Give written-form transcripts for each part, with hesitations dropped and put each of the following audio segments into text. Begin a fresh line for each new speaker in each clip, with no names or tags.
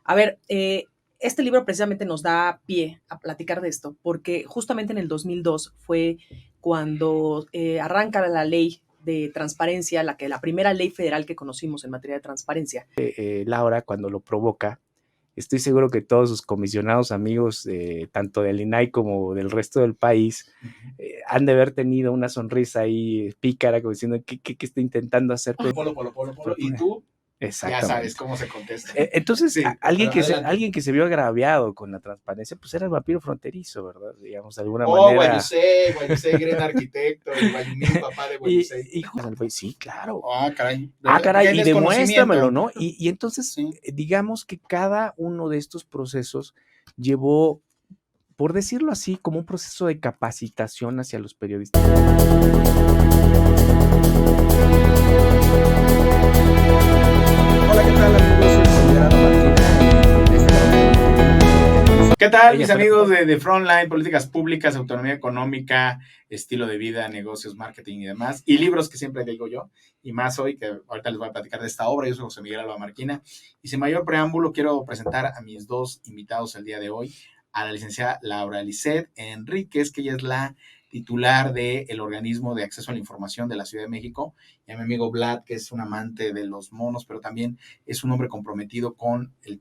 A ver, este libro precisamente nos da pie a platicar de esto, porque justamente en el 2002 fue cuando arranca la ley de transparencia, la primera ley federal que conocimos en materia de transparencia.
Laura, cuando lo provoca, estoy seguro que todos sus comisionados amigos, tanto del INAI como del resto del país, han de haber tenido una sonrisa ahí pícara, como diciendo, ¿qué está intentando hacer?
Polo. Y tú ya sabes
Exactamente.
cómo se contesta.
Entonces,
Sí,
alguien
pero adelante.
alguien que se vio agraviado con la transparencia, pues era el vampiro fronterizo, ¿verdad? Digamos, de alguna
Oh,
manera.
Guayusei, gran arquitecto, el Guayumín, papá de Guayusei.
Sí, claro.
Ah, caray.
Caray, y
Tienes
demuéstramelo,
conocimiento.
¿no? Y entonces,
Sí.
digamos que cada uno de estos procesos llevó, por decirlo así, como un proceso de capacitación hacia los periodistas.
Hola, ¿qué tal, amigos? Soy Gerardo Martínez.
¿Qué tal,
Ella
mis
fue la
amigos de Frontline, políticas públicas, autonomía económica, estilo de vida, negocios, marketing y demás? Y libros que siempre digo yo, y más hoy, que ahorita les voy a platicar de esta obra. Yo soy José Miguel Alba Marquina. Y sin mayor preámbulo, quiero presentar a mis dos invitados el día de hoy, a la licenciada Laura Lisset Enríquez, que ella es la titular del organismo de acceso a la información de la Ciudad de México, y a mi amigo Vlad, que es un amante de los monos, pero también es un hombre comprometido con el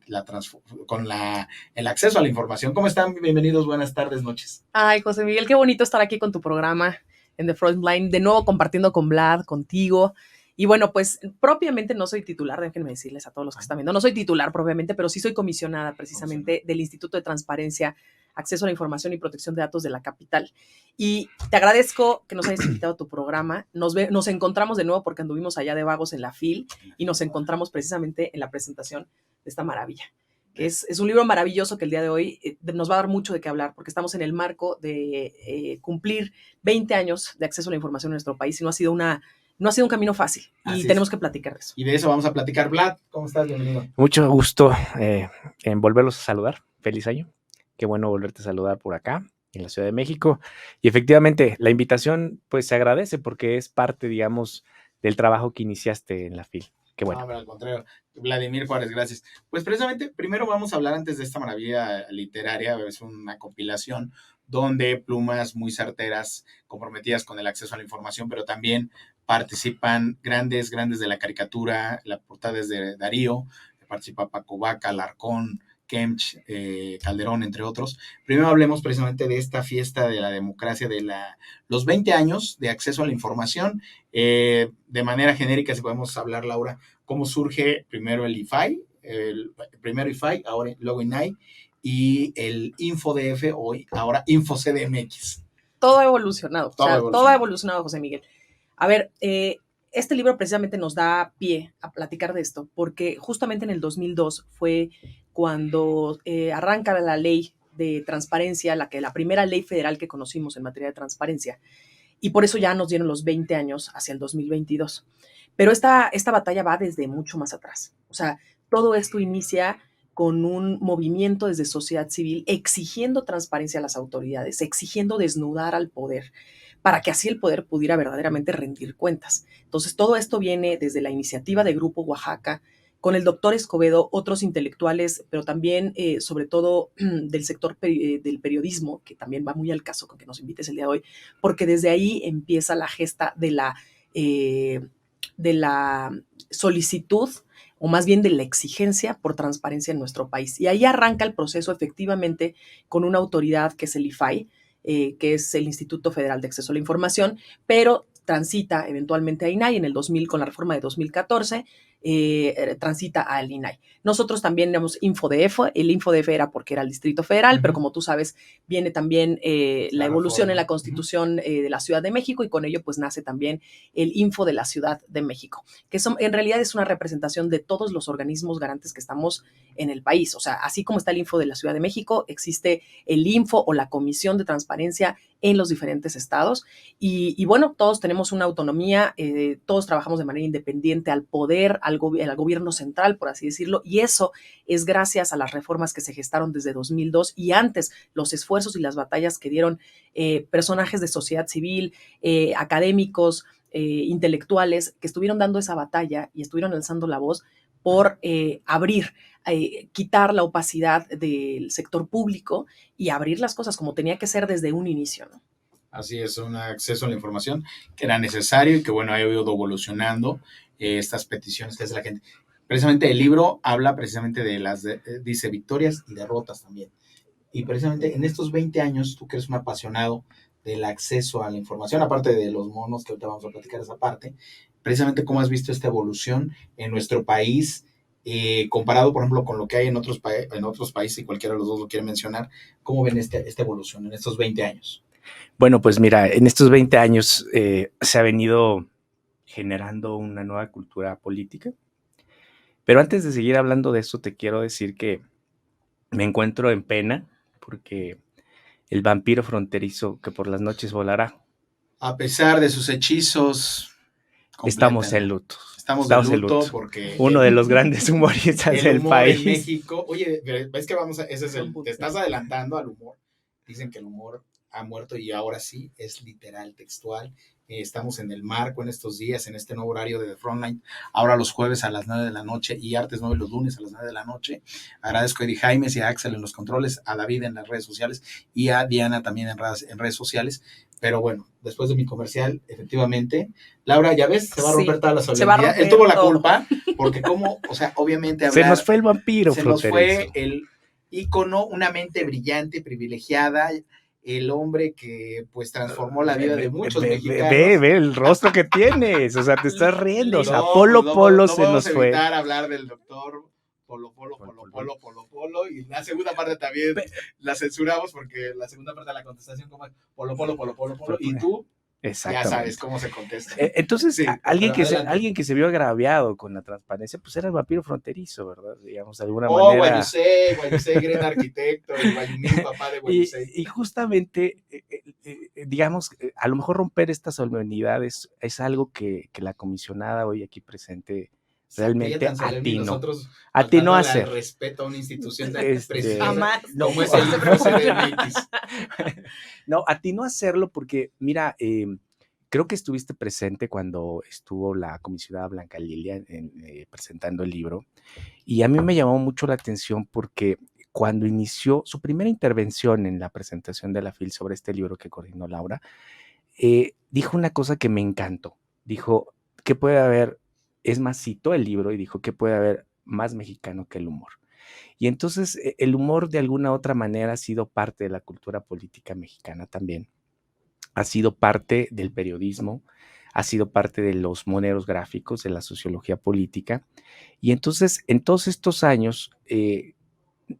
acceso a la información. ¿Cómo están? Bienvenidos, buenas tardes, noches.
Ay, José Miguel, qué bonito estar aquí con tu programa en The Frontline, de nuevo compartiendo con Vlad, contigo. Y bueno, pues propiamente no soy titular, déjenme decirles a todos los que están viendo, no soy titular propiamente, pero sí soy comisionada precisamente del Instituto de Transparencia, Acceso a la Información y Protección de Datos de la capital. Y te agradezco que nos hayas invitado a tu programa. Nos encontramos de nuevo porque anduvimos allá de vagos en la FIL y nos encontramos precisamente en la presentación de esta maravilla. Que es un libro maravilloso que el día de hoy nos va a dar mucho de qué hablar, porque estamos en el marco de cumplir 20 años de acceso a la información en nuestro país y no ha sido un camino fácil y tenemos que platicar de eso.
Y de eso vamos a platicar. Vlad, ¿cómo estás? Bienvenido.
Mucho gusto en volverlos a saludar. Feliz año. Qué bueno volverte a saludar por acá, en la Ciudad de México. Y efectivamente, la invitación pues se agradece porque es parte, digamos, del trabajo que iniciaste en la FIL. Qué bueno.
No, pero al contrario. Vladimir Juárez, gracias. Pues precisamente, primero vamos a hablar antes de esta maravilla literaria, es una compilación donde plumas muy certeras, comprometidas con el acceso a la información, pero también participan grandes de la caricatura. La portada es de Darío, participa Paco Vaca, Alarcón, Kemch, Calderón, entre otros. Primero hablemos precisamente de esta fiesta de la democracia, de los 20 años de acceso a la información. De manera genérica, si podemos hablar, Laura, cómo surge primero el IFAI, primero IFAI, ahora luego INAI, y el InfoDF, hoy, ahora InfoCDMX.
Todo ha evolucionado, todo ha evolucionado, José Miguel. A ver, este libro precisamente nos da pie a platicar de esto, porque justamente en el 2002 fue cuando arranca la ley de transparencia, la primera ley federal que conocimos en materia de transparencia, y por eso ya nos dieron los 20 años hacia el 2022. Pero esta batalla va desde mucho más atrás. O sea, todo esto inicia con un movimiento desde sociedad civil exigiendo transparencia a las autoridades, exigiendo desnudar al poder, para que así el poder pudiera verdaderamente rendir cuentas. Entonces, todo esto viene desde la iniciativa de Grupo Oaxaca, con el doctor Escobedo, otros intelectuales, pero también, sobre todo, del sector del periodismo, que también va muy al caso con que nos invites el día de hoy, porque desde ahí empieza la gesta de la solicitud o más bien de la exigencia por transparencia en nuestro país. Y ahí arranca el proceso efectivamente con una autoridad que es el IFAI, que es el Instituto Federal de Acceso a la Información, pero transita eventualmente a INAI en el 2000 con la reforma de 2014, transita al INAI. Nosotros también tenemos InfoDF, el InfoDF era porque era el Distrito Federal, pero como tú sabes, viene también la evolución en la Constitución de la Ciudad de México y con ello pues nace también el Info de la Ciudad de México, que en realidad es una representación de todos los organismos garantes que estamos en el país. O sea, así como está el Info de la Ciudad de México, existe el Info o la Comisión de Transparencia en los diferentes estados. Y bueno, todos tenemos una autonomía, todos trabajamos de manera independiente al poder, al gobierno central, por así decirlo, y eso es gracias a las reformas que se gestaron desde 2002 y antes los esfuerzos y las batallas que dieron personajes de sociedad civil, académicos, intelectuales que estuvieron dando esa batalla y estuvieron alzando la voz por abrir quitar la opacidad del sector público y abrir las cosas como tenía que ser desde un inicio, ¿no?
Así es, un acceso a la información que era necesario y que, bueno, ha ido evolucionando estas peticiones que hace la gente. Precisamente el libro habla precisamente de dice victorias y derrotas también. Y precisamente en estos 20 años, tú que eres un apasionado del acceso a la información, aparte de los monos, que ahorita vamos a platicar esa parte, precisamente cómo has visto esta evolución en nuestro país, comparado, por ejemplo, con lo que hay en otros países, y cualquiera de los dos lo quiere mencionar, ¿cómo ven esta evolución en estos 20 años?
Bueno, pues mira, en estos 20 años se ha venido generando una nueva cultura política. Pero antes de seguir hablando de eso, te quiero decir que me encuentro en pena porque el vampiro fronterizo que por las noches volará.
A pesar de sus hechizos,
Estamos en luto.
Estamos de luto porque
uno de los grandes humoristas del país.
En México, oye, ves que te estás adelantando al humor. Dicen que el humor ha muerto y ahora sí, es literal, textual. Estamos en el marco en estos días, en este nuevo horario de The Frontline, ahora los jueves a las 9 de la noche y Artes 9 los lunes a las 9 de la noche. Agradezco a Eddie Jaimes y a Axel en los controles, a David en las redes sociales y a Diana también en redes sociales. Pero bueno, después de mi comercial, efectivamente, Laura, ya ves, se va a romper toda la solemnidad. Él tuvo la culpa, porque obviamente
se nos fue el vampiro fronterizo.
Se nos fue el ícono, una mente brillante, privilegiada, el hombre que pues transformó la vida de muchos mexicanos.
Ve el rostro que tienes, o sea, te estás riendo, o sea, Polo se nos fue.
No vamos a evitar hablar del doctor Polo, y la segunda parte también la censuramos porque la segunda parte de la contestación como es Polo, y tú ya sabes cómo se contesta.
Entonces, sí, alguien que se vio agraviado con la transparencia, pues era el vampiro fronterizo, ¿verdad? Digamos, de alguna manera.
Guayusei, gran arquitecto, y Guayumín, papá de Guayusei.
Y justamente, digamos, a lo mejor romper estas solemnidades es algo que la comisionada hoy aquí presente realmente atinó a hacer.
Respeto a una institución tan
jamás.
Como es el CDMX.
No, atinó a hacerlo porque, mira, creo que estuviste presente cuando estuvo la comisionada Blanca Lilia presentando el libro, y a mí me llamó mucho la atención porque cuando inició su primera intervención en la presentación de la FIL sobre este libro que coordinó Laura, dijo una cosa que me encantó. Dijo, ¿qué puede haber? Es más, citó el libro y dijo que puede haber más mexicano que el humor. Y entonces el humor de alguna otra manera ha sido parte de la cultura política mexicana también. Ha sido parte del periodismo, ha sido parte de los moneros gráficos, de la sociología política. Y entonces, en todos estos años,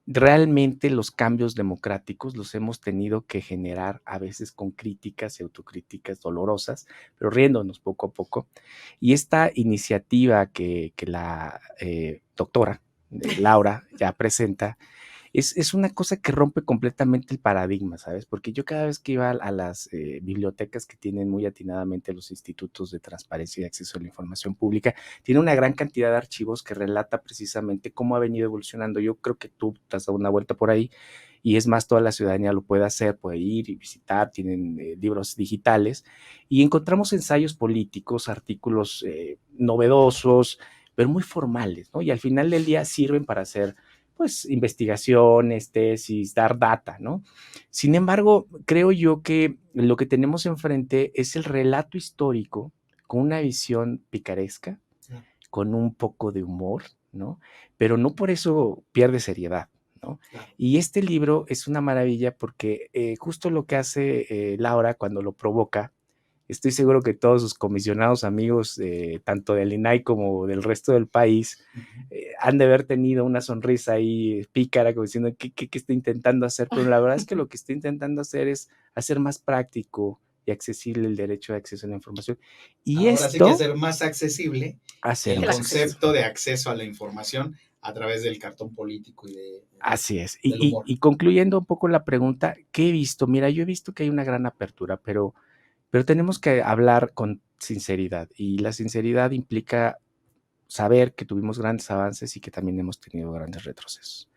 realmente los cambios democráticos los hemos tenido que generar a veces con críticas y autocríticas dolorosas, pero riéndonos poco a poco. Y esta iniciativa que la doctora Laura ya presenta es una cosa que rompe completamente el paradigma, ¿sabes? Porque yo cada vez que iba a las bibliotecas que tienen muy atinadamente los institutos de transparencia y acceso a la información pública, tiene una gran cantidad de archivos que relata precisamente cómo ha venido evolucionando. Yo creo que tú te has dado una vuelta por ahí y es más, toda la ciudadanía lo puede hacer, puede ir y visitar, tienen libros digitales y encontramos ensayos políticos, artículos novedosos, pero muy formales, ¿no? Y al final del día sirven para hacer pues investigaciones, tesis, dar data, ¿no? Sin embargo, creo yo que lo que tenemos enfrente es el relato histórico con una visión picaresca, con un poco de humor, ¿no? Pero no por eso pierde seriedad, ¿no? Y este libro es una maravilla porque justo lo que hace Laura cuando lo provoca, estoy seguro que todos sus comisionados amigos, tanto del INAI como del resto del país, han de haber tenido una sonrisa ahí pícara, como diciendo, ¿qué está intentando hacer? Pero la verdad es que lo que está intentando hacer es hacer más práctico y accesible el derecho de acceso a la información. Y
ahora sí que hacer más accesible el concepto de acceso a la información a través del cartón político y de...
Así es. Y concluyendo un poco la pregunta, ¿qué he visto? Mira, yo he visto que hay una gran apertura, pero tenemos que hablar con sinceridad y la sinceridad implica saber que tuvimos grandes avances y que también hemos tenido grandes retrocesos.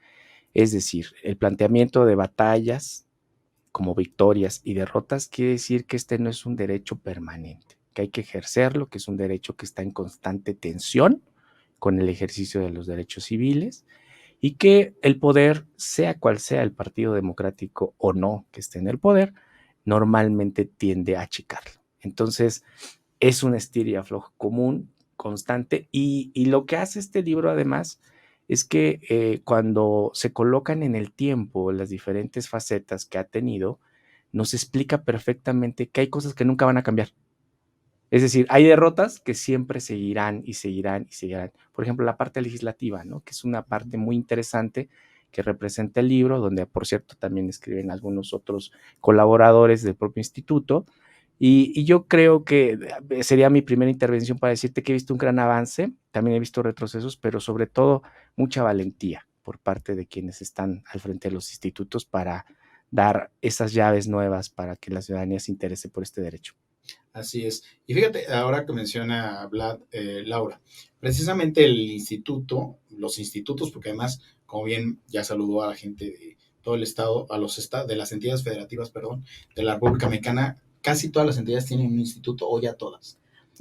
Es decir, el planteamiento de batallas como victorias y derrotas quiere decir que este no es un derecho permanente, que hay que ejercerlo, que es un derecho que está en constante tensión con el ejercicio de los derechos civiles y que el poder, sea cual sea el Partido Democrático o no que esté en el poder, normalmente tiende a achicarlo. Entonces, es un estira y afloja común, constante, y lo que hace este libro además es que cuando se colocan en el tiempo las diferentes facetas que ha tenido, nos explica perfectamente que hay cosas que nunca van a cambiar. Es decir, hay derrotas que siempre seguirán y seguirán y seguirán. Por ejemplo, la parte legislativa, ¿no? Que es una parte muy interesante que representa el libro, donde, por cierto, también escriben algunos otros colaboradores del propio instituto. Y yo creo que sería mi primera intervención para decirte que he visto un gran avance, también he visto retrocesos, pero sobre todo mucha valentía por parte de quienes están al frente de los institutos para dar esas llaves nuevas para que la ciudadanía se interese por este derecho.
Así es. Y fíjate, ahora que menciona Vlad, Laura, precisamente el instituto, los institutos, porque además, como bien ya saludó a la gente de todo el estado, a los estados, de las entidades federativas, perdón, de la República Mexicana, casi todas las entidades tienen un instituto, o ya todas.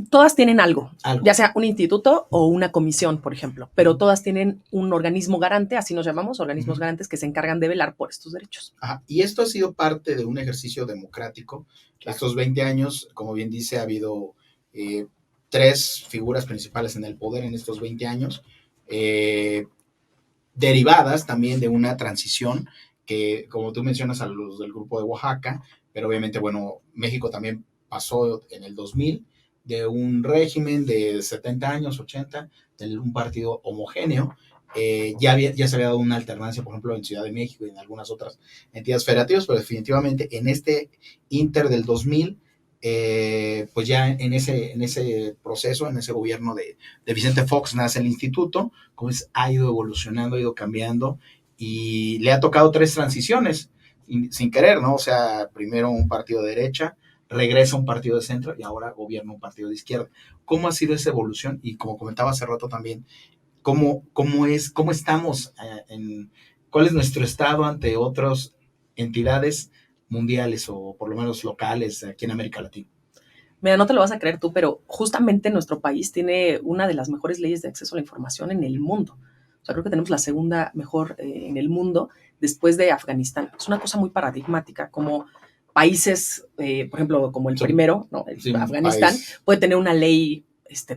Todas tienen algo,
Algo.
ya sea un instituto o una comisión, por ejemplo, pero todas tienen un organismo garante, así nos llamamos, organismos garantes que se encargan de velar por estos derechos.
Ajá. Y esto ha sido parte de un ejercicio democrático. Claro. Estos 20 años, como bien dice, ha habido 3 figuras principales en el poder en estos 20 años, derivadas también de una transición que, como tú mencionas, a los del grupo de Oaxaca, pero obviamente, bueno, México también pasó en el 2000 de un régimen de 70 años, 80, de un partido homogéneo. Ya se había dado una alternancia, por ejemplo, en Ciudad de México y en algunas otras entidades federativas, pero definitivamente en este inter del 2000, pues ya en ese proceso, en ese gobierno de Vicente Fox, nace el instituto, como es, ha ido evolucionando, ha ido cambiando, y le ha tocado 3 transiciones, sin querer, ¿no? O sea, primero un partido de derecha, regresa un partido de centro y ahora gobierna un partido de izquierda. ¿Cómo ha sido esa evolución? Y como comentaba hace rato también, ¿cómo estamos cuál es nuestro estado ante otras entidades mundiales o por lo menos locales aquí en América Latina?
Mira, no te lo vas a creer tú, pero justamente nuestro país tiene una de las mejores leyes de acceso a la información en el mundo. O sea, creo que tenemos la segunda mejor en el mundo después de Afganistán. Es una cosa muy paradigmática, como países, por ejemplo, como el primero, ¿no? Afganistán, puede tener una ley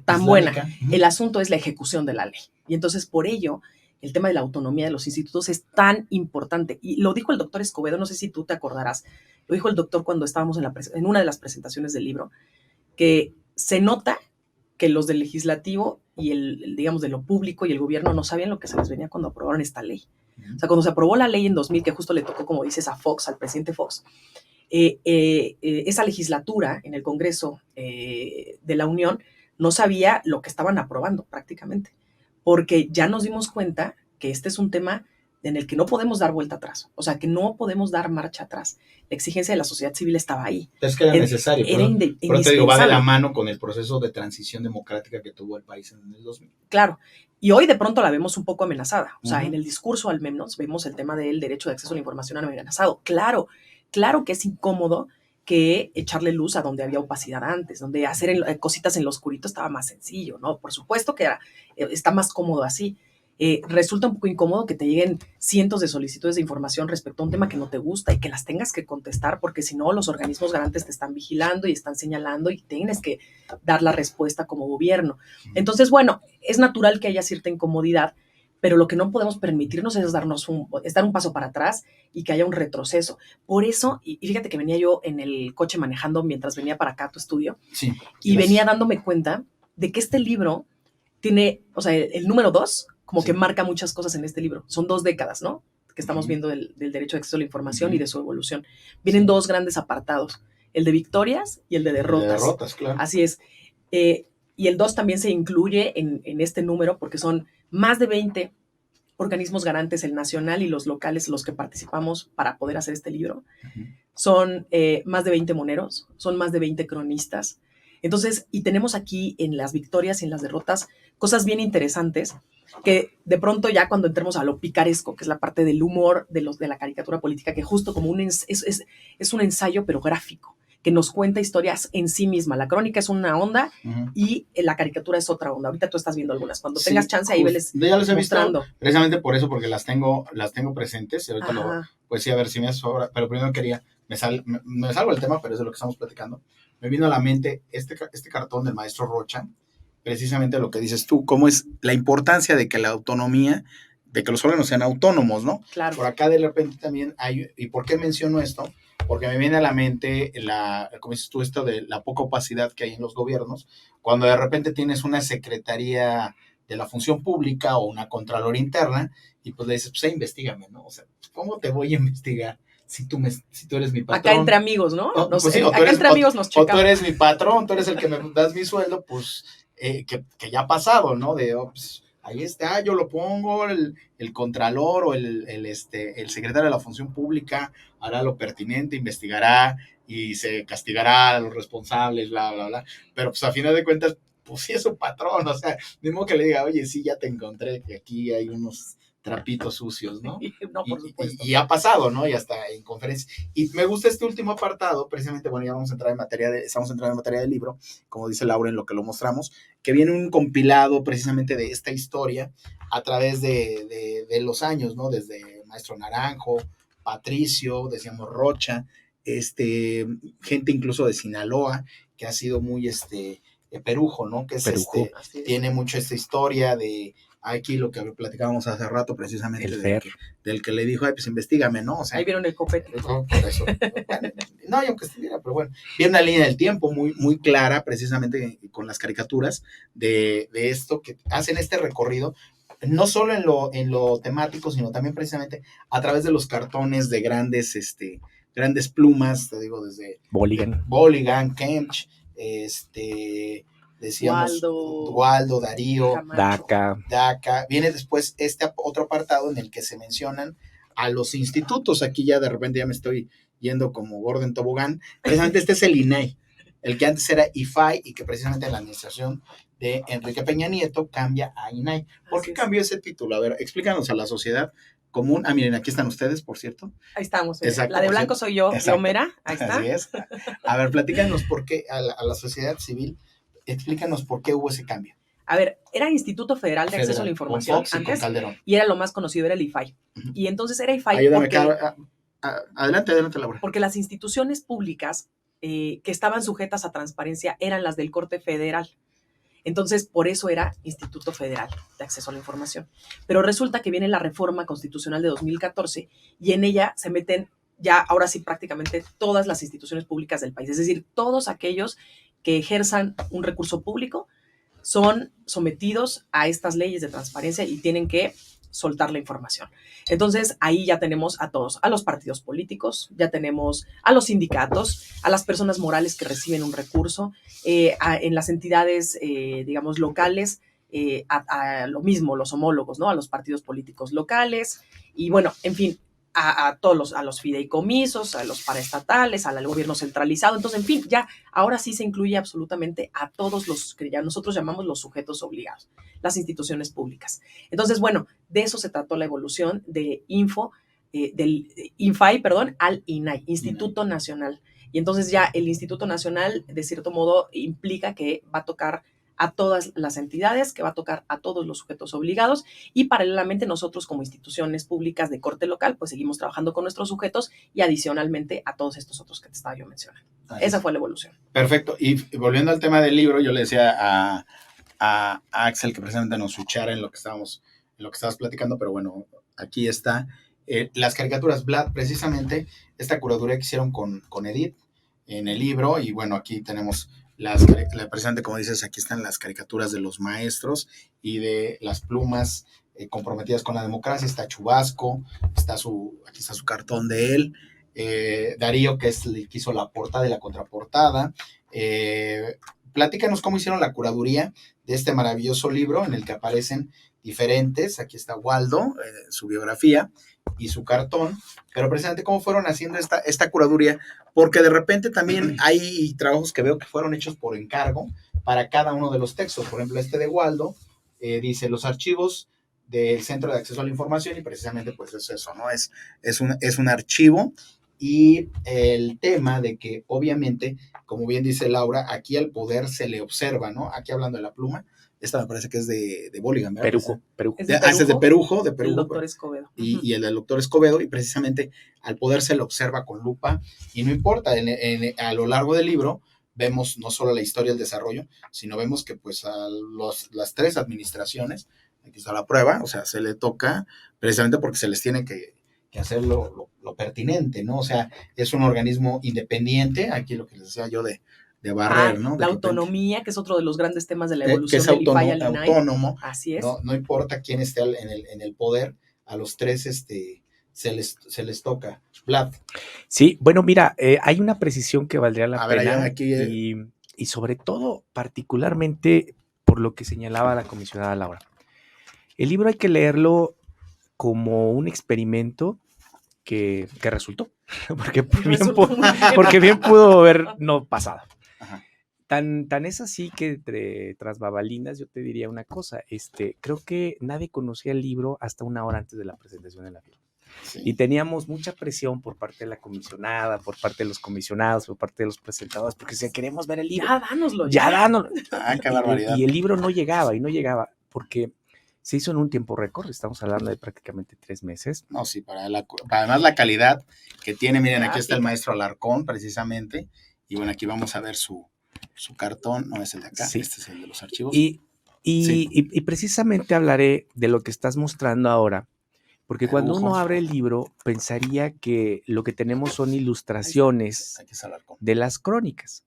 tan buena. El asunto es la ejecución de la ley. Y entonces, por ello, el tema de la autonomía de los institutos es tan importante. Y lo dijo el doctor Escobedo, no sé si tú te acordarás, lo dijo el doctor cuando estábamos en una de las presentaciones del libro, que se nota que los del legislativo y digamos, de lo público y el gobierno no sabían lo que se les venía cuando aprobaron esta ley. O sea, cuando se aprobó la ley en 2000, que justo le tocó, como dices, a Fox, al presidente Fox, esa legislatura en el Congreso de la Unión no sabía lo que estaban aprobando prácticamente, porque ya nos dimos cuenta que este es un tema en el que no podemos dar vuelta atrás, o sea, que no podemos dar marcha atrás. La exigencia de la sociedad civil estaba ahí.
Es que era necesario, pero te digo, va de la mano con el proceso de transición democrática que tuvo el país en el 2000.
Claro, y hoy de pronto la vemos un poco amenazada, o sea, en el discurso al menos vemos el tema del derecho de acceso a la información amenazado. Claro que es incómodo que echarle luz a donde había opacidad antes, donde hacer cositas en lo oscurito estaba más sencillo, ¿no? Por supuesto que está más cómodo así. Resulta un poco incómodo que te lleguen cientos de solicitudes de información respecto a un tema que no te gusta y que las tengas que contestar, porque si no, los organismos garantes te están vigilando y están señalando y tienes que dar la respuesta como gobierno. Entonces, bueno, es natural que haya cierta incomodidad, pero lo que no podemos permitirnos es dar un paso para atrás y que haya un retroceso. Por eso, y fíjate que venía yo en el coche manejando mientras venía para acá a tu estudio,
sí,
y venía dándome cuenta de que este libro tiene, o sea, el número 2, como que marca muchas cosas en este libro. Son 2 décadas, ¿no? Que estamos viendo del derecho de acceso a la información y de su evolución. Vienen 2 grandes apartados, el de victorias y el de derrotas.
El de derrotas, claro.
Así es. Y el 2 también se incluye en este número porque son más de 20 organismos garantes, el nacional y los locales, los que participamos para poder hacer este libro. Son más de 20 moneros, son más de 20 cronistas. Entonces, y tenemos aquí en las victorias y en las derrotas cosas bien interesantes que de pronto ya cuando entremos a lo picaresco, que es la parte del humor de la caricatura política, que justo como es un ensayo pero gráfico, que nos cuenta historias en sí misma. La crónica es una onda y la caricatura es otra onda. Ahorita tú estás viendo algunas. Cuando tengas chance, ahí veles
ya los he
mostrando.
Visto, precisamente por eso, porque las tengo presentes y ahorita pues sí, a ver si me hace favor. Pero primero quería, me salgo del tema, pero es de lo que estamos platicando. Me vino a la mente este cartón del maestro Rocha, precisamente lo que dices tú, cómo es la importancia de que la autonomía, de que los órganos sean autónomos, ¿no?
Claro.
Por acá de repente también hay, ¿y por qué menciono esto? Porque me viene a la mente, como dices tú, esto de la poca opacidad que hay en los gobiernos, cuando de repente tienes una secretaría de la función pública o una contralor interna, y pues le dices, pues investígame, ¿no? O sea, ¿cómo te voy a investigar si tú eres mi patrón?
Acá entre amigos, ¿no?
Pues sí, acá entre amigos nos checamos. O tú eres mi patrón, tú eres el que me das mi sueldo, pues, que ya ha pasado, ¿no? Pues, ahí está, yo lo pongo, el contralor o el secretario de la función pública hará lo pertinente, investigará y se castigará a los responsables, bla, bla, bla. Pero pues a final de cuentas, pues sí es su patrón, o sea, ni modo que le diga, oye, sí, ya te encontré, que aquí hay unos trapitos sucios, ¿no?
No, por supuesto.
Y ha pasado, ¿no? Y hasta en conferencias. Y me gusta este último apartado, precisamente, bueno, ya estamos entrando en materia del libro, como dice Laura en lo que lo mostramos, que viene un compilado precisamente de esta historia a través de los años, ¿no? Desde Maestro Naranjo, Patricio, decíamos Rocha, gente incluso de Sinaloa, que ha sido muy, Perujo, ¿no? Que es
Perujo.
Tiene mucho esta historia de aquí lo que platicábamos hace rato, precisamente del que le dijo, ay, pues investígame, ¿no? O sea,
ahí vieron el copete.
Por eso. Bueno, no, y aunque estuviera, pero bueno, viene una línea del tiempo muy, muy clara, precisamente con las caricaturas de esto, que hacen este recorrido, no solo en lo temático, sino también precisamente a través de los cartones de grandes plumas, te digo, desde Bolligan, Kempch, decíamos Waldo, Darío, Daca. Viene después este otro apartado en el que se mencionan a los institutos. Aquí ya de repente ya me estoy yendo como gordo en tobogán. Precisamente este es el INAI, el que antes era IFAI y que precisamente en la administración de Enrique Peña Nieto cambia a INAI. ¿Por qué cambió ese título? A ver, explícanos a la sociedad común. Miren, aquí están ustedes, por cierto.
Ahí estamos. Exacto, la de blanco soy yo, Mera. Ahí está.
Así es. A ver, platícanos por qué a la sociedad civil. Explícanos por qué hubo ese cambio.
A ver, era Instituto Federal de Acceso a la Información antes y era lo más conocido, era el IFAI. Y entonces era IFAI.
Ayúdame, adelante, Laura.
Porque las instituciones públicas que estaban sujetas a transparencia eran las del Corte Federal. Entonces, por eso era Instituto Federal de Acceso a la Información. Pero resulta que viene la reforma constitucional de 2014 y en ella se meten ya, ahora sí, prácticamente todas las instituciones públicas del país. Es decir, todos aquellos que ejerzan un recurso público son sometidos a estas leyes de transparencia y tienen que soltar la información. Entonces, ahí ya tenemos a todos, a los partidos políticos, ya tenemos a los sindicatos, a las personas morales que reciben un recurso, en las entidades, digamos, locales, a lo mismo, los homólogos, ¿no? A los partidos políticos locales y bueno, en fin, a todos a los fideicomisos, a los paraestatales, al gobierno centralizado. Entonces, en fin, ya ahora sí se incluye absolutamente a todos los que ya nosotros llamamos los sujetos obligados, las instituciones públicas. Entonces, bueno, de eso se trató la evolución de del INFAI, al INAI, Instituto Nacional. Y entonces ya el Instituto Nacional, de cierto modo, implica que va a tocar a todas las entidades, que va a tocar a todos los sujetos obligados y paralelamente nosotros como instituciones públicas de corte local pues seguimos trabajando con nuestros sujetos y adicionalmente a todos estos otros que te estaba yo mencionando. Esa fue la evolución.
Perfecto. Y volviendo al tema del libro, yo le decía a Axel que precisamente nos escuchara en lo que estabas platicando, pero bueno, aquí está. Las caricaturas Vlad, precisamente esta curaduría que hicieron con Edith en el libro y bueno, aquí tenemos precisamente como dices, aquí están las caricaturas de los maestros y de las plumas comprometidas con la democracia. Está Chubasco, aquí está su cartón de él, Darío, que es el que hizo la portada y la contraportada. Platícanos cómo hicieron la curaduría de este maravilloso libro en el que aparecen diferentes, aquí está Waldo, su biografía y su cartón, pero precisamente cómo fueron haciendo esta curaduría, porque de repente también hay trabajos que veo que fueron hechos por encargo para cada uno de los textos. Por ejemplo, de Waldo dice los archivos del Centro de Acceso a la Información y precisamente pues es eso, ¿no? Es un archivo y el tema de que obviamente, como bien dice Laura, aquí al poder se le observa, ¿no? Aquí hablando de la pluma, esta me parece que es de Bolligan, ¿verdad?
Perujo.
Es de
Ese es de Perujo,
el doctor Escobedo.
y el del doctor Escobedo, y precisamente al poder se le observa con lupa, y no importa, a lo largo del libro vemos no solo la historia del desarrollo, sino vemos que pues las 3 administraciones, aquí está la prueba, o sea, se le toca precisamente porque se les tiene que hacer lo pertinente, ¿no? O sea, es un organismo independiente, aquí lo que les decía yo de barrer, ¿no? De
La
repente,
autonomía, que es otro de los grandes temas de la
que
evolución
es
del IFAI al INAI.
autónomo,
Así es.
no importa quién esté en el poder, a los 3 se les toca. Vlad.
Sí, bueno, mira, hay una precisión que valdría la pena
aquí,
y sobre todo, particularmente por lo que señalaba la comisionada Laura. El libro hay que leerlo como un experimento que resultó, porque bien pudo haber no pasado.
Ajá.
Tan es así que tras bambalinas yo te diría una cosa, creo que nadie conocía el libro hasta una hora antes de la presentación de la firma. Sí. Y teníamos mucha presión por parte de la comisionada, por parte de los comisionados, por parte de los presentadores, porque si queremos ver el libro.
Ya dánoslo.
Qué barbaridad.
Y el libro no llegaba, porque se hizo en un tiempo récord, estamos hablando de prácticamente 3 meses.
No, sí, para además la calidad que tiene, miren, aquí está el maestro Alarcón, precisamente, y bueno, aquí vamos a ver su cartón, no es el de acá, sí. Este es el de los archivos.
Y precisamente hablaré de lo que estás mostrando ahora, porque cuando uno abre el libro, pensaría que lo que tenemos son ilustraciones de las crónicas.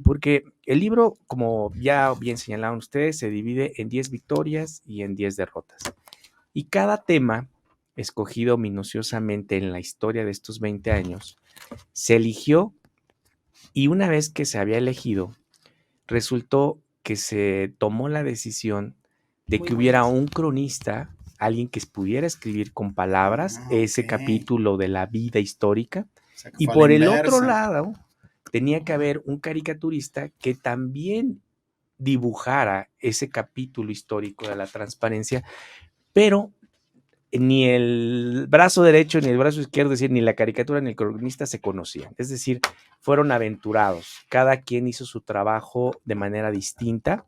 Porque el libro, como ya bien señalaron ustedes, se divide en 10 victorias y en 10 derrotas. Y cada tema, escogido minuciosamente en la historia de estos 20 años, se eligió y una vez que se había elegido, resultó que se tomó la decisión de que hubiera un cronista, alguien que pudiera escribir con palabras ese capítulo de la vida histórica, y por el otro lado tenía que haber un caricaturista que también dibujara ese capítulo histórico de la transparencia, pero ni el brazo derecho ni el brazo izquierdo, es decir, ni la caricatura ni el cronista se conocían. Es decir, fueron aventurados. Cada quien hizo su trabajo de manera distinta.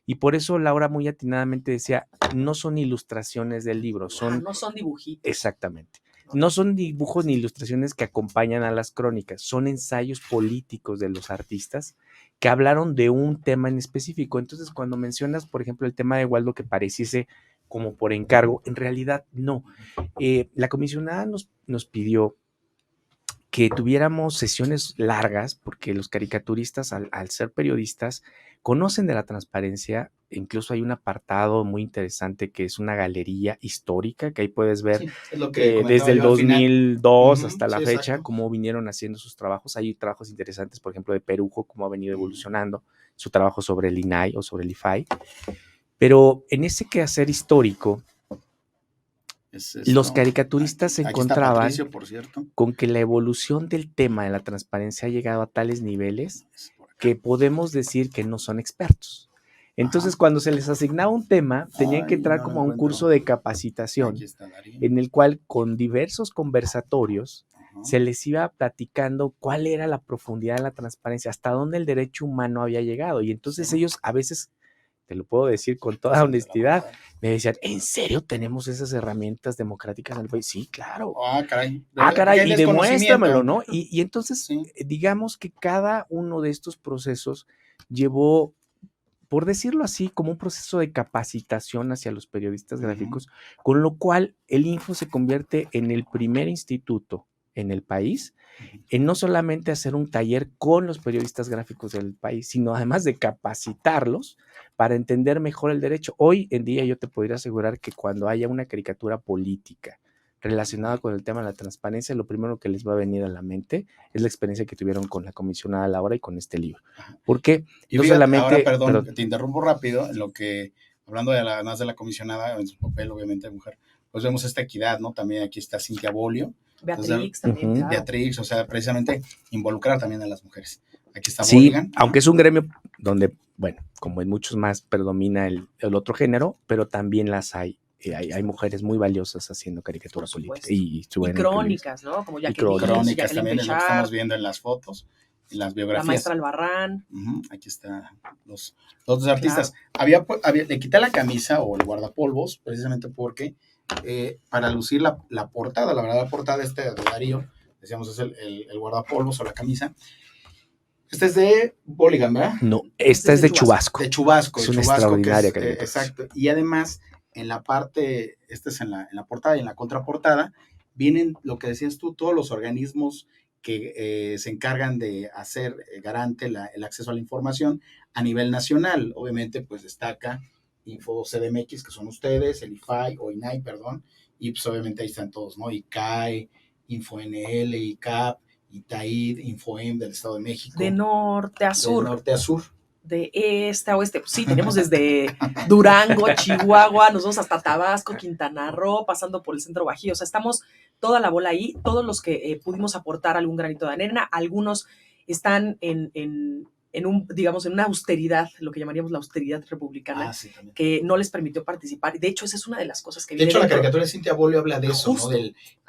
Y por eso Laura muy atinadamente decía, no son ilustraciones del libro,
no son dibujitos.
Exactamente. No son dibujos ni ilustraciones que acompañan a las crónicas, son ensayos políticos de los artistas que hablaron de un tema en específico. Entonces, cuando mencionas, por ejemplo, el tema de Waldo que pareciese como por encargo, en realidad no. La comisionada nos pidió que tuviéramos sesiones largas, porque los caricaturistas, al ser periodistas, conocen de la transparencia. Incluso hay un apartado muy interesante que es una galería histórica, que ahí puedes ver desde el 2002 hasta la fecha, exacto, cómo vinieron haciendo sus trabajos. Hay trabajos interesantes, por ejemplo, de Perujo, cómo ha venido evolucionando su trabajo sobre el INAI o sobre el IFAI. Pero en ese quehacer histórico, los caricaturistas se encontraban Patricio, por cierto, con que la evolución del tema de la transparencia ha llegado a tales niveles que podemos decir que no son expertos. Entonces, cuando se les asignaba un tema, tenían que entrar como a un curso de capacitación en el cual con diversos conversatorios se les iba platicando cuál era la profundidad de la transparencia, hasta dónde el derecho humano había llegado. Y entonces ellos a veces, te lo puedo decir con toda honestidad, me decían, ¿en serio tenemos esas herramientas democráticas en el país? Sí, claro.
Caray,
y demuéstramelo, ¿no? Y entonces, digamos que cada uno de estos procesos llevó, por decirlo así, como un proceso de capacitación hacia los periodistas gráficos, con lo cual el Info se convierte en el primer instituto en el país en no solamente hacer un taller con los periodistas gráficos del país, sino además de capacitarlos para entender mejor el derecho. Hoy en día yo te podría asegurar que cuando haya una caricatura política relacionada con el tema de la transparencia, lo primero que les va a venir a la mente es la experiencia que tuvieron con la comisionada Laura y con este libro. Porque
no solamente... Ahora, perdón, te interrumpo rápido, en lo que, hablando además de la comisionada, en su papel obviamente de mujer, pues vemos esta equidad, ¿no? También aquí está Cintia Bolio,
Beatrix también.
Claro. Beatrix, o sea, precisamente involucrar también a las mujeres. Aquí está
Bolligan. Aunque es un gremio donde, bueno, como en muchos más predomina el otro género, pero también las hay hay mujeres muy valiosas haciendo caricatura
Por
política.
supuesto.
Y
Y crónicas, ¿no? Como Jacqueline,
Crónicas
Jacqueline
también es lo que
Pechard,
estamos viendo en las fotos, en las
la
biografías.
maestra Albarrán.
Aquí están los dos artistas. Le quité la camisa o el guardapolvos precisamente porque para lucir la portada, la verdad, la portada de Darío, decíamos, es el guardapolvos o la camisa. Esta es de Polygon, ¿verdad?
No, esta es de Chubasco.
De Chubasco.
Es
de
una
Chubasco,
extraordinaria
que es,
caricatura.
exacto. Y además, en la parte, esta es en la portada y en la contraportada, vienen lo que decías tú, todos los organismos que se encargan de hacer garante el acceso a la información a nivel nacional. Obviamente, pues destaca Info CDMX, que son ustedes, el IFAI, o INAI, perdón, y pues obviamente ahí están todos, ¿no? ICAI, InfoNL, ICAP, ITAID, InfoEM del Estado de México.
De norte a sur.
De norte a sur.
De este a oeste. Pues sí, tenemos desde Durango, Chihuahua, nos vamos hasta Tabasco, Quintana Roo, pasando por el centro bajío. O sea, estamos toda la bola ahí, todos los que pudimos aportar algún granito de arena, algunos están en digamos, en una austeridad, lo que llamaríamos la austeridad republicana, que no les permitió participar. De hecho, esa es una de las cosas que
de hecho, la caricatura de Cintia Bolio habla de eso,
justo,
¿no?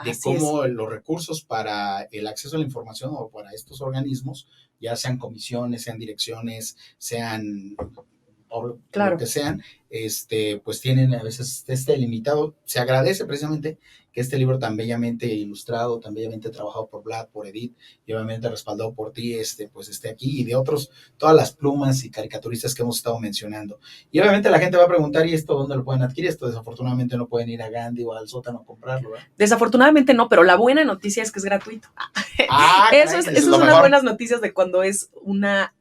De cómo los recursos para el acceso a la información o para estos organismos, ya sean comisiones, sean direcciones, sean lo que sean, pues tienen a veces limitado. Se agradece precisamente que este libro tan bellamente ilustrado, tan bellamente trabajado por Vlad, por Edith, y obviamente respaldado por ti, pues esté aquí, y de otros, todas las plumas y caricaturistas que hemos estado mencionando. Y obviamente la gente va a preguntar, ¿y esto dónde lo pueden adquirir? Esto desafortunadamente no pueden ir a Gandhi o al sótano a comprarlo, ¿verdad?
Desafortunadamente no, pero la buena noticia es que es gratuito. Eso es unas buenas noticias de cuando es una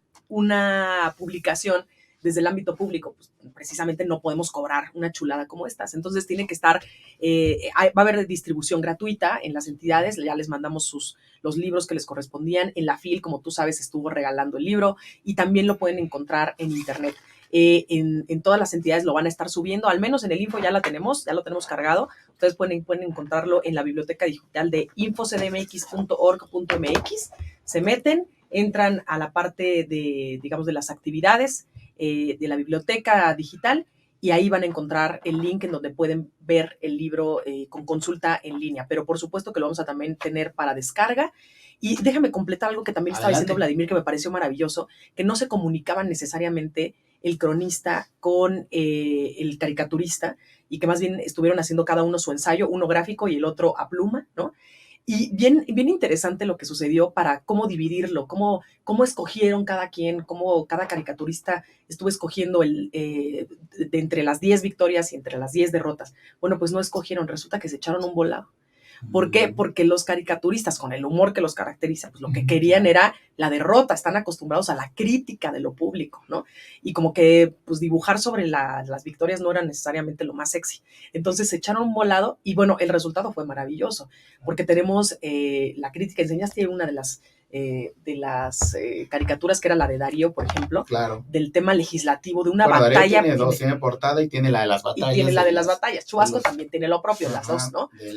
publicación desde el ámbito público, pues precisamente no podemos cobrar una chulada como estas. Entonces tiene que estar, va a haber distribución gratuita en las entidades, ya les mandamos los libros que les correspondían. En la FIL, como tú sabes, estuvo regalando el libro y también lo pueden encontrar en internet. En todas las entidades lo van a estar subiendo, al menos en el Info ya lo tenemos cargado. Ustedes pueden encontrarlo en la biblioteca digital de infocdmx.org.mx. Se meten, entran a la parte de, digamos, de las actividades de la biblioteca digital y ahí van a encontrar el link en donde pueden ver el libro con consulta en línea. Pero por supuesto que lo vamos a también tener para descarga. Y déjame completar algo que también estaba diciendo Vladimir, que me pareció maravilloso, que no se comunicaban necesariamente el cronista con el caricaturista y que más bien estuvieron haciendo cada uno su ensayo, uno gráfico y el otro a pluma, ¿no? Y bien interesante lo que sucedió para cómo dividirlo, cómo escogieron cada quien, cómo cada caricaturista estuvo escogiendo de entre las 10 victorias y entre las 10 derrotas. Bueno, pues no escogieron, resulta que se echaron un volado. ¿Por qué? Porque los caricaturistas, con el humor que los caracteriza, pues lo que querían era la derrota, están acostumbrados a la crítica de lo público, ¿no? Y como que pues dibujar sobre las victorias no era necesariamente lo más sexy. Entonces se echaron un volado y bueno, el resultado fue maravilloso, porque tenemos la crítica. Enseñaste una de las caricaturas que era la de Darío, por ejemplo,
claro,
del tema legislativo, de una batalla.
Darío tiene dos, tiene portada y tiene la de las batallas.
Y tiene la de las batallas. Chubasco también tiene lo propio, las dos, ¿no?
De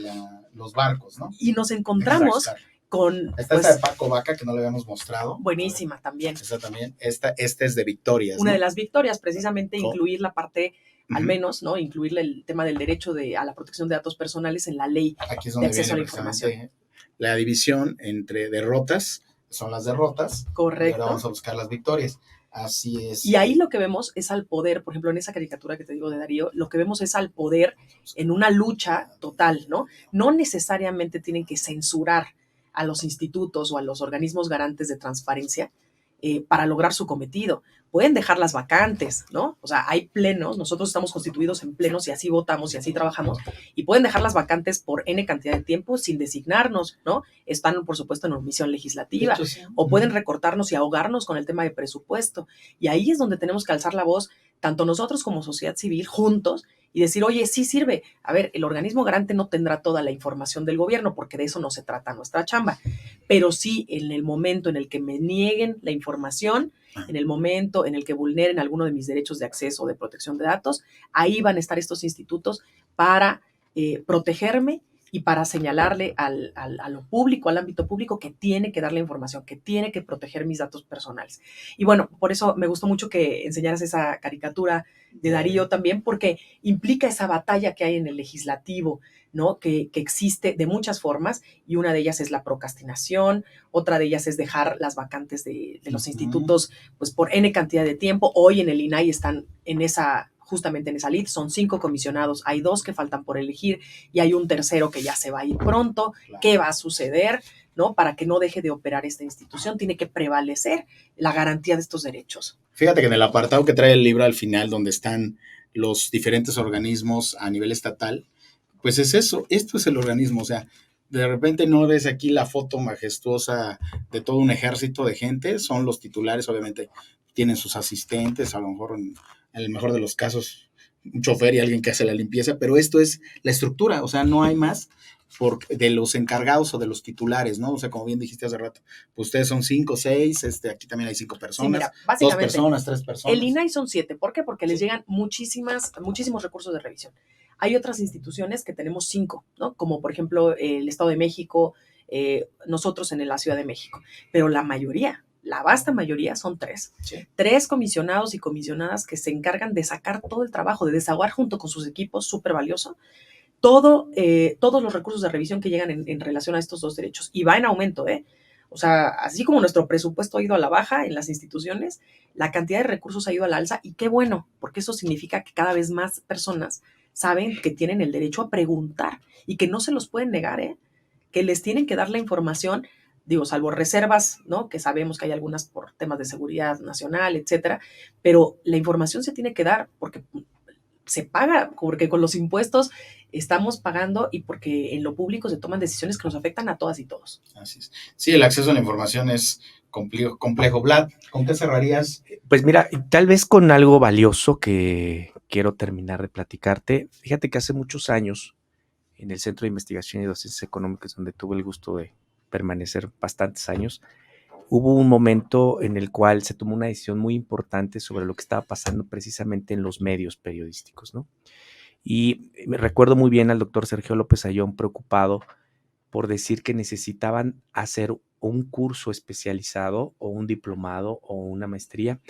los barcos, ¿no?
Y nos encontramos con...
Esta es de Paco Vaca, que no le habíamos mostrado.
Buenísima también.
Esta también. Esta es de victorias,
una,
¿no?
de las victorias, precisamente, incluir la parte... al menos, ¿no? Incluirle el tema del derecho a la protección de datos personales en la ley
aquí es donde
de acceso
viene
a la información.
La división entre derrotas, son las derrotas.
Correcto.
Y ahora vamos a buscar las victorias. Así es.
Y ahí lo que vemos es al poder, por ejemplo, en esa caricatura que te digo de Darío, lo que vemos es al poder en una lucha total, ¿no? No necesariamente tienen que censurar a los institutos o a los organismos garantes de transparencia para lograr su cometido. Pueden dejarlas vacantes, ¿no? O sea, hay plenos, nosotros estamos constituidos en plenos y así votamos y así trabajamos, y pueden dejarlas vacantes por N cantidad de tiempo sin designarnos, ¿no? Están, por supuesto, en omisión legislativa, hecho, sí. O pueden recortarnos y ahogarnos con el tema de presupuesto. Y ahí es donde tenemos que alzar la voz, tanto nosotros como sociedad civil, juntos, y decir, oye, sí sirve. A ver, el organismo garante no tendrá toda la información del gobierno, porque de eso no se trata nuestra chamba, pero sí en el momento en el que me nieguen la información, en el momento en el que vulneren alguno de mis derechos de acceso o de protección de datos, ahí van a estar estos institutos para protegerme y para señalarle a lo público, al ámbito público, que tiene que dar la información, que tiene que proteger mis datos personales. Y bueno, por eso me gustó mucho que enseñaras esa caricatura de Darío también, porque implica esa batalla que hay en el legislativo, ¿no? Que existe de muchas formas, y una de ellas es la procrastinación, otra de ellas es dejar las vacantes de los institutos pues por N cantidad de tiempo. Hoy en el INAI están justamente en esa lid, son 5 comisionados, hay 2 que faltan por elegir y hay un tercero que ya se va a ir pronto. Claro. ¿Qué va a suceder? ¿No? Para que no deje de operar esta institución, tiene que prevalecer la garantía de estos derechos.
Fíjate que en el apartado que trae el libro al final, donde están los diferentes organismos a nivel estatal, pues es eso, esto es el organismo, o sea, de repente no ves aquí la foto majestuosa de todo un ejército de gente, son los titulares, obviamente tienen sus asistentes, a lo mejor en el mejor de los casos un chofer y alguien que hace la limpieza, pero esto es la estructura, o sea, no hay más de los encargados o de los titulares, ¿no? O sea, como bien dijiste hace rato, pues ustedes son 5, 6, aquí también hay 5 personas, sí, mira, 2 personas, 3 personas.
El INAI son 7, ¿por qué? Porque les llegan muchísimos recursos de revisión. Hay otras instituciones que tenemos 5, ¿no? Como por ejemplo el Estado de México, nosotros en la Ciudad de México, pero la vasta mayoría son 3. Sí. 3 comisionados y comisionadas que se encargan de sacar todo el trabajo, de desahogar junto con sus equipos, súper valioso, todos los recursos de revisión que llegan en relación a estos 2 derechos. Y va en aumento, ¿eh? O sea, así como nuestro presupuesto ha ido a la baja en las instituciones, la cantidad de recursos ha ido a la alza, y qué bueno, porque eso significa que cada vez más personas saben que tienen el derecho a preguntar y que no se los pueden negar, que les tienen que dar la información, digo, salvo reservas, ¿no? Que sabemos que hay algunas por temas de seguridad nacional, etcétera, pero la información se tiene que dar porque se paga, porque con los impuestos estamos pagando y porque en lo público se toman decisiones que nos afectan a todas y todos.
Así es. Sí, el acceso a la información es complejo. Vlad, ¿con qué cerrarías?
Pues mira, tal vez con algo valioso que quiero terminar de platicarte. Fíjate que hace muchos años, en el Centro de Investigación y Docencias Económicas, donde tuve el gusto de permanecer bastantes años, hubo un momento en el cual se tomó una decisión muy importante sobre lo que estaba pasando precisamente en los medios periodísticos, ¿no? Y me recuerdo muy bien al doctor Sergio López Ayón preocupado por decir que necesitaban hacer un curso especializado o un diplomado o una maestría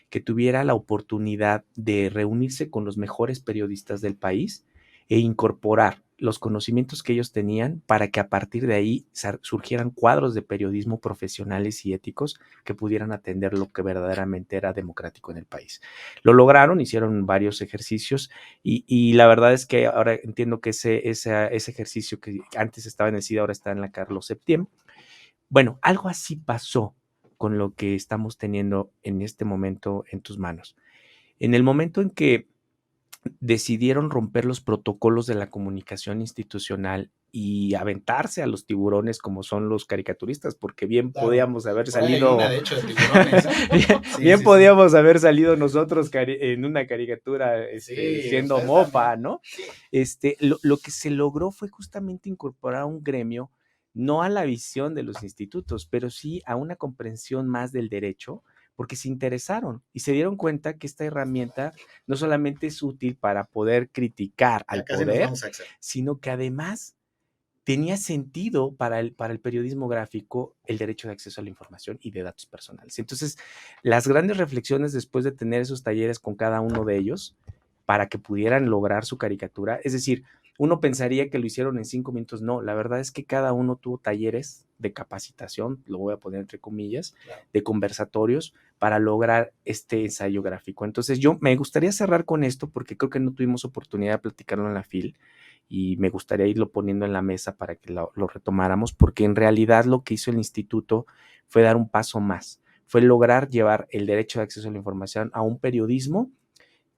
que tuviera la oportunidad de reunirse con los mejores periodistas del país e incorporar los conocimientos que ellos tenían para que a partir de ahí surgieran cuadros de periodismo profesionales y éticos que pudieran atender lo que verdaderamente era democrático en el país. Lo lograron, hicieron varios ejercicios y la verdad es que ahora entiendo que ese ejercicio que antes estaba en el CIDE ahora está en la Carlos Septién. Bueno, algo así pasó con lo que estamos teniendo en este momento en tus manos. En el momento en que decidieron romper los protocolos de la comunicación institucional y aventarse a los tiburones como son los caricaturistas, porque bien claro, podíamos haber salido...
Una, de hecho, de tiburones, ¿eh?
bien podíamos haber salido nosotros en una caricatura siendo mofa, ¿no? Lo que se logró fue justamente incorporar un gremio, no a la visión de los institutos, pero sí a una comprensión más del derecho, porque se interesaron y se dieron cuenta que esta herramienta no solamente es útil para poder criticar al poder, sino que además tenía sentido para el periodismo gráfico el derecho de acceso a la información y de datos personales. Entonces, las grandes reflexiones después de tener esos talleres con cada uno de ellos para que pudieran lograr su caricatura, es decir, uno pensaría que lo hicieron en 5 minutos, no, la verdad es que cada uno tuvo talleres de capacitación, lo voy a poner entre comillas, claro, de conversatorios para lograr este ensayo gráfico. Entonces yo me gustaría cerrar con esto porque creo que no tuvimos oportunidad de platicarlo en la FIL y me gustaría irlo poniendo en la mesa para que lo retomáramos, porque en realidad lo que hizo el instituto fue dar un paso más, fue lograr llevar el derecho de acceso a la información a un periodismo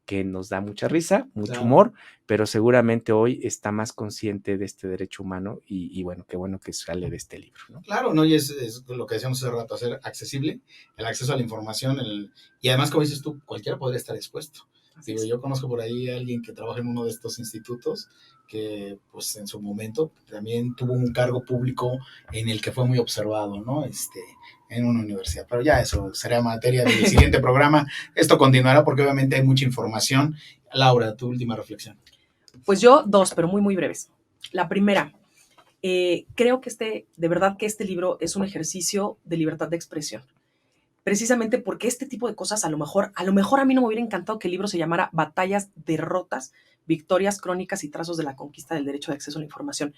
que nos da mucha risa, mucho humor, pero seguramente hoy está más consciente de este derecho humano y bueno, qué bueno que sale de este libro, ¿no?
Claro, ¿no? Y es lo que decíamos hace rato, hacer accesible el acceso a la información, y además, como dices tú, cualquiera podría estar expuesto. Digo, yo conozco por ahí a alguien que trabaja en uno de estos institutos que, pues, en su momento también tuvo un cargo público en el que fue muy observado, ¿no? En una universidad. Pero ya eso será materia del siguiente programa. Esto continuará porque obviamente hay mucha información. Laura, tu última reflexión.
Pues yo 2, pero muy, muy breves. La primera, Creo que de verdad que este libro es un ejercicio de libertad de expresión. Precisamente porque este tipo de cosas a lo mejor a mí no me hubiera encantado que el libro se llamara Batallas, derrotas, victorias, crónicas y trazos de la conquista del derecho de acceso a la información.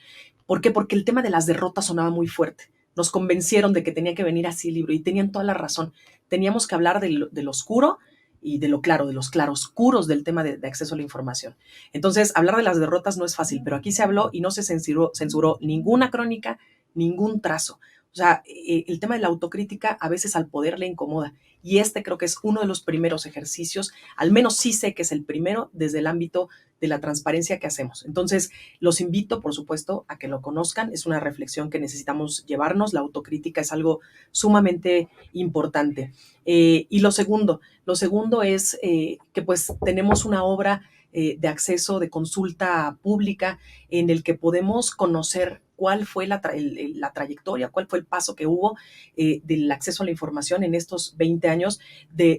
¿Por qué? Porque el tema de las derrotas sonaba muy fuerte. Nos convencieron de que tenía que venir así el libro y tenían toda la razón. Teníamos que hablar de lo oscuro y de lo claro, de los claroscuros del tema de acceso a la información. Entonces, hablar de las derrotas no es fácil, pero aquí se habló y no se censuró ninguna crónica, ningún trazo. O sea, el tema de la autocrítica a veces al poder le incomoda. Y creo que es uno de los primeros ejercicios, al menos sí sé que es el primero desde el ámbito de la transparencia que hacemos. Entonces, los invito, por supuesto, a que lo conozcan. Es una reflexión que necesitamos llevarnos. La autocrítica es algo sumamente importante. Y lo segundo es que pues tenemos una obra de acceso, de consulta pública, en el que podemos conocer cuál fue la trayectoria, cuál fue el paso que hubo del acceso a la información en estos 20 años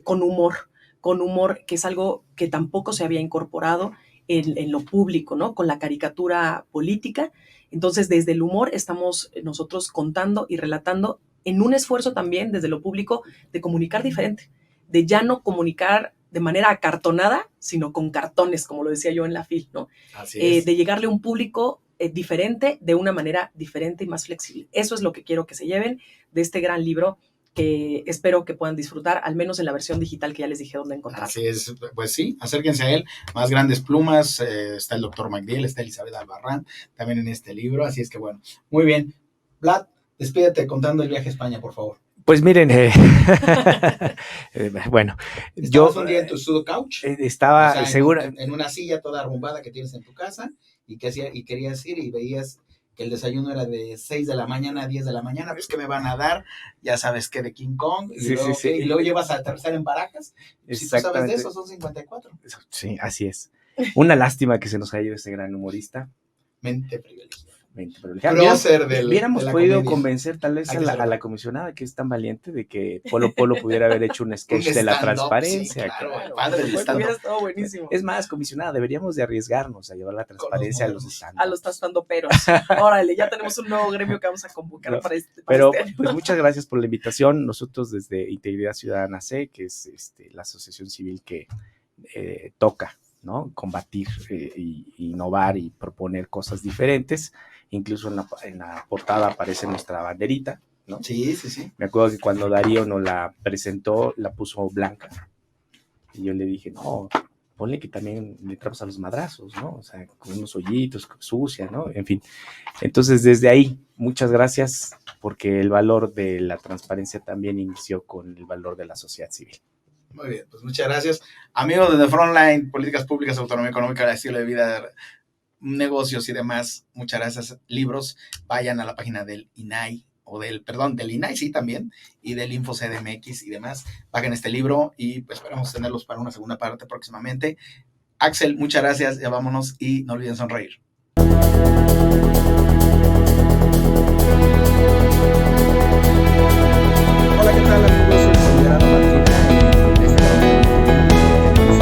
con humor, que es algo que tampoco se había incorporado en lo público, ¿no? Con la caricatura política. Entonces, desde el humor estamos nosotros contando y relatando en un esfuerzo también desde lo público de comunicar diferente, de ya no comunicar de manera acartonada, sino con cartones, como lo decía yo en la FIL, ¿no?
Así es.
De llegarle a un público diferente, de una manera diferente y más flexible. Eso es lo que quiero que se lleven de este gran libro, que espero que puedan disfrutar, al menos en la versión digital que ya les dije dónde encontrar.
Así es, pues sí, acérquense a él. Más grandes plumas, está el doctor MacDill, está Elizabeth Albarrán, también en este libro, así es que bueno, muy bien. Vlad, despídete contando el viaje a España, por favor.
Pues miren, bueno,
¿Estabas un día en tu studio couch?
Estaba,
o sea,
seguro.
En una silla toda arrumbada que tienes en tu casa y querías ir y veías que el desayuno era de 6 de la mañana a 10 de la mañana, ¿ves que me van a dar? Ya sabes que de King Kong, y,
Sí,
luego,
sí.
y luego llevas a aterrizar en Barajas. Si tú sabes de eso, son 54.
Sí, así es. Una lástima que se nos haya ido ese gran humorista.
Mente privilegiada.
Hubiéramos podido
comedia.
convencer tal vez a la comisionada, que es tan valiente, de que Polo pudiera haber hecho un sketch de la transparencia.
Sí, claro. Padre del stand-up.
Hubiera estado buenísimo.
Es más, comisionada, deberíamos de arriesgarnos a llevar la transparencia a los stand-up.
A los stand-uperos. Órale, ya tenemos un nuevo gremio que vamos a convocar para este
Pero
año.
pues muchas gracias por la invitación. Nosotros desde Integridad Ciudadana C, que es la asociación civil que toca, ¿no? Combatir, innovar y proponer cosas diferentes. Incluso en la portada aparece nuestra banderita, ¿no?
Sí.
Me acuerdo que cuando Darío nos la presentó, la puso blanca. Y yo le dije, no, ponle que también le entramos a los madrazos, ¿no? O sea, con unos hoyitos, sucia, ¿no? En fin. Entonces, desde ahí, muchas gracias, porque el valor de la transparencia también inició con el valor de la sociedad civil.
Muy bien, pues muchas gracias. Amigos de The Frontline, Políticas Públicas, Autonomía Económica, Estilo de Vida, Negocios y demás, muchas gracias. Libros, vayan a la página del INAI, del INAI, sí, también, y del InfoCDMX y demás. Paguen este libro y pues esperamos tenerlos para una segunda parte próximamente. Axel, muchas gracias, ya vámonos y no olviden sonreír.